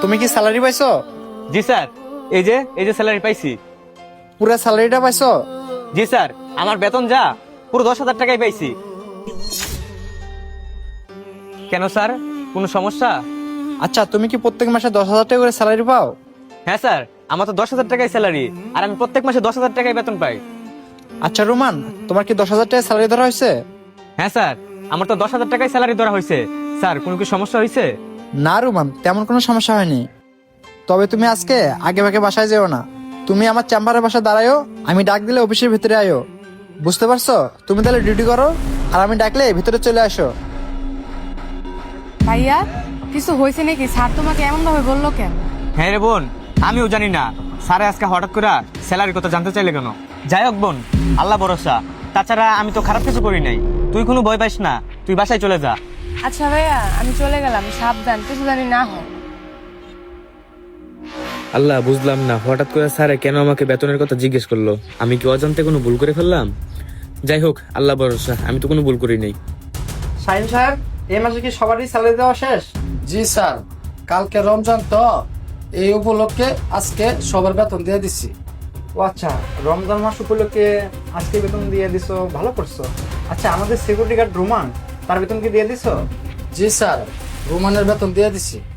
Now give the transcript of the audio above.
তুমি কি স্যালারি পাইছো? জি স্যার, এই যে স্যালারি পাইছি। পুরো স্যালারিটা পাইছো? জি স্যার, আমার বেতন যা পুরো 10,000 টাকাই পাইছি। কেন স্যার, কোনো সমস্যা? আচ্ছা, তুমি কি প্রত্যেক মাসে 10,000 টাকা করে স্যালারি পাও? হ্যাঁ স্যার, আমার তো 10,000 টাকাই স্যালারি, আর আমি প্রত্যেক মাসে 10,000 টাকাই বেতন পাই। আচ্ছা রোমান, তোমার কি 10,000 টাকা স্যালারি ধরা হয়েছে? হ্যাঁ স্যার, আমার তো 10,000 টাকাই স্যালারি ধরা হয়েছে। স্যার, কোনো কি সমস্যা হয়েছে? না রোমান, তেমন কোনো সমস্যা হয়নি। তবে তুমি আজকে আগে ভাগে বাসায় যেও না। তুমি আমার চেম্বারের বাসায় দাঁড়ায়ো, আমি ডাক দিলে অফিসের ভিতরে আয়ো। বুঝতে পারছো? তুমি তাহলে ডিউটি করো, আর আমি ডাকলে ভিতরে চলে আসো। ভাইয়া, কিছু হয়েছে নাকি? স্যার তোমাকে এমন ভাবে বললো কেন? হ্যাঁ রে বোন, আমিও জানি না স্যারে আজকে হঠাৎ করে স্যালারির কথা জানতে চাইলে কেন। যাই হোক বোন, আল্লাহ ভরসা। তাছাড়া আমি তো খারাপ কিছু করি নাই, তুই কোনো ভয় পাইস না, তুই বাসায় চলে যা। আচ্ছা ভাইয়া, আমি চলে গেলাম, সাবধান, কিছু জানি না হয়। আল্লাহ, বুঝলাম না হঠাৎ করে স্যারে কেন আমাকে বেতনের কথা জিজ্ঞেস করলো। আমি কি অজান্তে কোনো ভুল করে ফেললাম? যাই হোক, আল্লাহ ভরসা, আমি তো কোনো ভুল করি নাই। শাহিন সাহেব, এই মাসে কি সবারই স্যালারি দেওয়া শেষ? জি স্যার, কালকে রমজান তো, এই উপলক্ষে আজকে সবার বেতন দিয়ে দিচ্ছি। ও আচ্ছা, রমজান মাস উপলক্ষে আজকে বেতন দিয়ে দিছো, ভালো করছো। আচ্ছা, আমাদের সিকিউরিটি গার্ড রোমান, তার বেতন কি দিয়ে দিছো? জি স্যার, রোমানের বেতন দিয়ে দিচ্ছি।